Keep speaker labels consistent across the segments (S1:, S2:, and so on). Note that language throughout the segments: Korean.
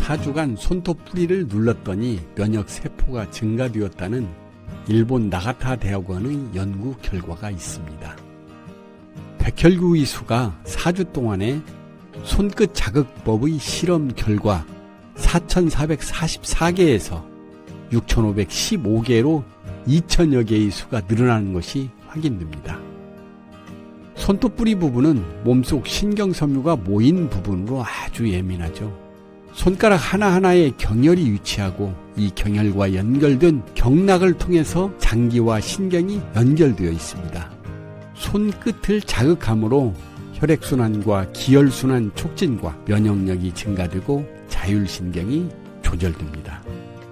S1: 4주간 손톱 뿌리를 눌렀더니 면역 세포가 증가되었다는 일본 나가타 대학원의 연구 결과가 있습니다. 백혈구 이수가 4주 동안에 손끝 자극법의 실험 결과 4,444개에서 6,515개로 2,000여 개의 수가 늘어나는 것이 확인됩니다. 손톱 뿌리 부분은 몸속 신경섬유가 모인 부분으로 아주 예민하죠. 손가락 하나하나에 경혈이 위치하고 이 경혈과 연결된 경락을 통해서 장기와 신경이 연결되어 있습니다. 손끝을 자극함으로 혈액순환과 기혈순환 촉진과 면역력이 증가되고 자율신경이 조절됩니다.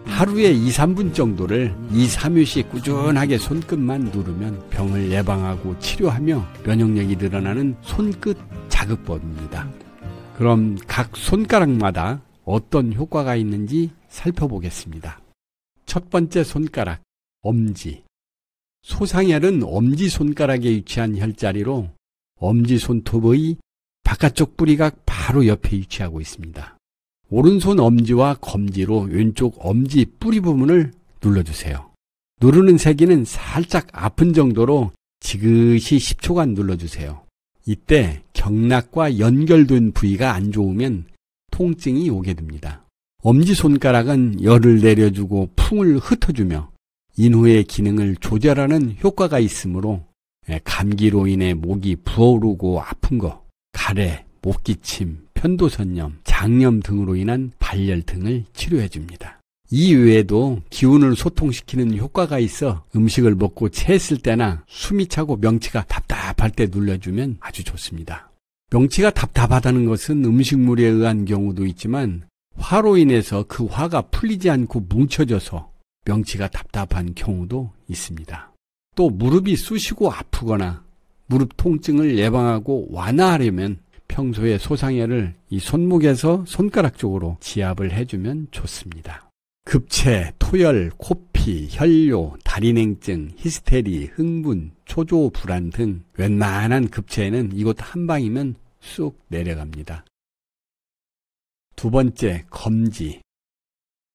S1: 하루에 2, 3분 정도를 2, 3회씩 꾸준하게 손끝만 누르면 병을 예방하고 치료하며 면역력이 늘어나는 손끝 자극법입니다. 그럼 각 손가락마다 어떤 효과가 있는지 살펴보겠습니다. 첫 번째 손가락, 엄지. 소상혈은 엄지손가락에 위치한 혈자리로 엄지손톱의 바깥쪽 뿌리가 바로 옆에 위치하고 있습니다. 오른손 엄지와 검지로 왼쪽 엄지 뿌리 부분을 눌러주세요. 누르는 세기는 살짝 아픈 정도로 지그시 10초간 눌러주세요. 이때 경락과 연결된 부위가 안 좋으면 통증이 오게 됩니다. 엄지손가락은 열을 내려주고 풍을 흩어주며 인후의 기능을 조절하는 효과가 있으므로 감기로 인해 목이 부어오르고 아픈 거, 가래, 목기침, 편도선염, 장염 등으로 인한 발열 등을 치료해줍니다. 이 외에도 기운을 소통시키는 효과가 있어 음식을 먹고 체했을 때나 숨이 차고 명치가 답답할 때 눌러주면 아주 좋습니다. 명치가 답답하다는 것은 음식물에 의한 경우도 있지만 화로 인해서 그 화가 풀리지 않고 뭉쳐져서 명치가 답답한 경우도 있습니다. 또 무릎이 쑤시고 아프거나 무릎 통증을 예방하고 완화하려면 평소에 소상혈을 이 손목에서 손가락 쪽으로 지압을 해주면 좋습니다. 급체, 토열, 코피, 혈뇨, 다리냉증, 히스테리, 흥분, 초조 불안 등 웬만한 급체에는 이곳 한 방이면 쑥 내려갑니다. 두 번째, 검지.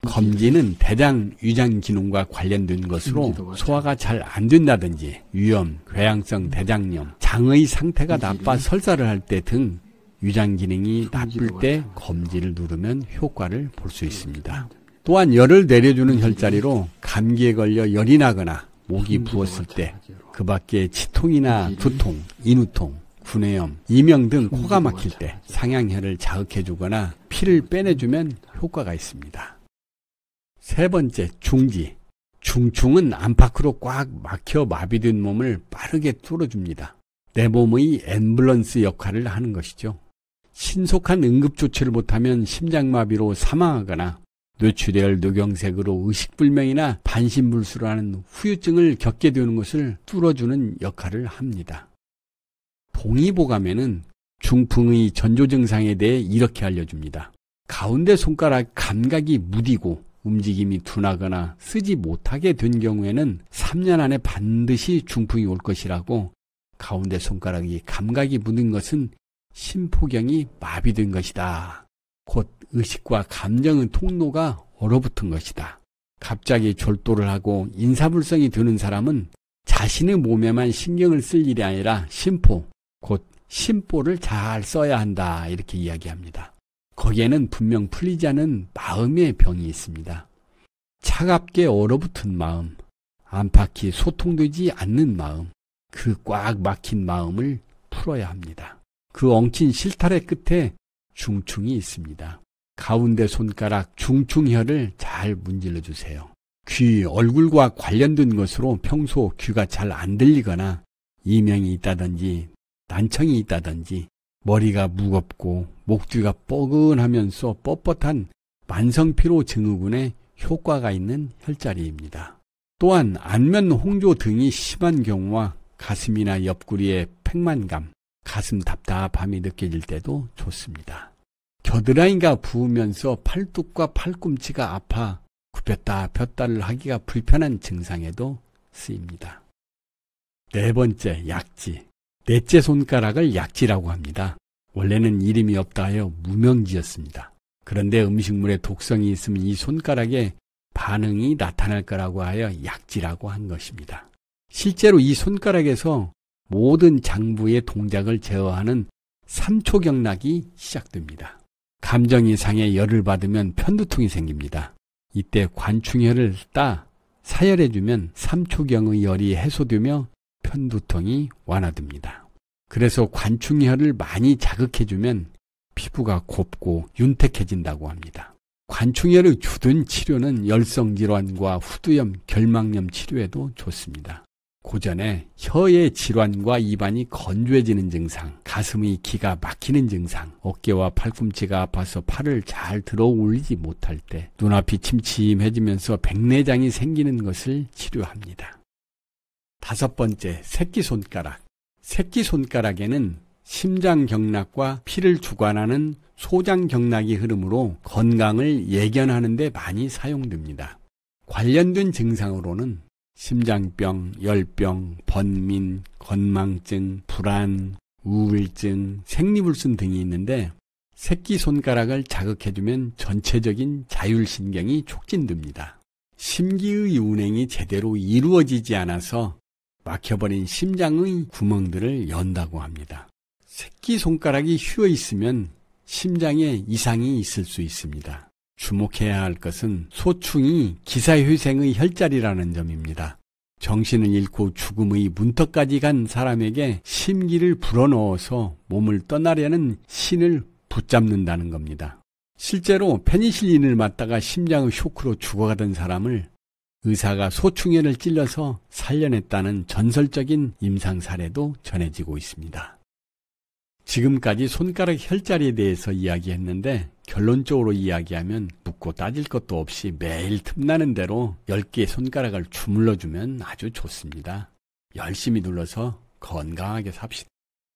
S1: 검지는 대장, 위장 기능과 관련된 것으로 소화가 잘 안 된다든지 위염, 궤양성 대장염, 장의 상태가 나빠 설사를 할 때 등 위장 기능이 나쁠 때 검지를 누르면 효과를 볼 수 있습니다. 또한 열을 내려주는 혈자리로 감기에 걸려 열이 나거나 목이 부었을 때 그 밖에 치통이나 두통, 인후통, 구내염, 이명 등 코가 막힐 때 상향혈을 자극해주거나 피를 빼내주면 효과가 있습니다. 세 번째, 중지. 중충은 안팎으로 꽉 막혀 마비된 몸을 빠르게 뚫어줍니다. 내 몸의 앰뷸런스 역할을 하는 것이죠. 신속한 응급조치를 못하면 심장마비로 사망하거나 뇌출혈, 뇌경색으로 의식불명이나 반신불수로 하는 후유증을 겪게 되는 것을 뚫어주는 역할을 합니다. 동의보감에는 중풍의 전조 증상에 대해 이렇게 알려줍니다. 가운데 손가락 감각이 무디고 움직임이 둔하거나 쓰지 못하게 된 경우에는 3년 안에 반드시 중풍이 올 것이라고, 가운데 손가락이 감각이 묻은 것은 심포경이 마비된 것이다. 곧 의식과 감정의 통로가 얼어붙은 것이다. 갑자기 졸도를 하고 인사불성이 드는 사람은 자신의 몸에만 신경을 쓸 일이 아니라 심포, 곧 심보를 잘 써야 한다, 이렇게 이야기합니다. 거기에는 분명 풀리지 않은 마음의 병이 있습니다. 차갑게 얼어붙은 마음, 안팎이 소통되지 않는 마음, 그 꽉 막힌 마음을 풀어야 합니다. 그 엉킨 실타래 끝에 중충이 있습니다. 가운데 손가락 중충혈을 잘 문질러 주세요. 귀, 얼굴과 관련된 것으로 평소 귀가 잘 안 들리거나 이명이 있다든지 난청이 있다든지 머리가 무겁고 목 뒤가 뻐근하면서 뻣뻣한 만성피로 증후군에 효과가 있는 혈자리입니다. 또한 안면 홍조 등이 심한 경우와 가슴이나 옆구리에 팽만감, 가슴 답답함이 느껴질 때도 좋습니다. 겨드랑이가 부으면서 팔뚝과 팔꿈치가 아파 굽혔다 폈다를 하기가 불편한 증상에도 쓰입니다. 네 번째, 약지. 넷째 손가락을 약지라고 합니다. 원래는 이름이 없다 하여 무명지였습니다. 그런데 음식물에 독성이 있으면 이 손가락에 반응이 나타날 거라고 하여 약지라고 한 것입니다. 실제로 이 손가락에서 모든 장부의 동작을 제어하는 3초 경락이 시작됩니다. 감정이 상해 열을 받으면 편두통이 생깁니다. 이때 관충혈을 따 사열해주면 3초경의 열이 해소되며 편두통이 완화됩니다. 그래서 관충혈을 많이 자극해주면 피부가 곱고 윤택해진다고 합니다. 관충혈의 주된 치료는 열성질환과 후두염, 결막염 치료에도 좋습니다. 고전에 혀의 질환과 입안이 건조해지는 증상, 가슴의 기가 막히는 증상, 어깨와 팔꿈치가 아파서 팔을 잘 들어 올리지 못할 때, 눈앞이 침침해지면서 백내장이 생기는 것을 치료합니다. 5번째, 새끼손가락. 새끼손가락에는 심장경락과 피를 주관하는 소장경락이 흐르므로 건강을 예견하는 데 많이 사용됩니다. 관련된 증상으로는 심장병, 열병, 번민, 건망증, 불안, 우울증, 생리불순 등이 있는데 새끼손가락을 자극해주면 전체적인 자율신경이 촉진됩니다. 심기의 운행이 제대로 이루어지지 않아서 막혀버린 심장의 구멍들을 연다고 합니다. 새끼손가락이 휘어 있으면 심장에 이상이 있을 수 있습니다. 주목해야 할 것은 소충이 기사회생의 혈자리라는 점입니다. 정신을 잃고 죽음의 문턱까지 간 사람에게 심기를 불어넣어서 몸을 떠나려는 신을 붙잡는다는 겁니다. 실제로 페니실린을 맞다가 심장의 쇼크로 죽어가던 사람을 의사가 소충혈을 찔러서 살려냈다는 전설적인 임상 사례도 전해지고 있습니다. 지금까지 손가락 혈자리에 대해서 이야기했는데 결론적으로 이야기하면 묻고 따질 것도 없이 매일 틈나는 대로 10개의 손가락을 주물러주면 아주 좋습니다. 열심히 눌러서 건강하게 삽시다.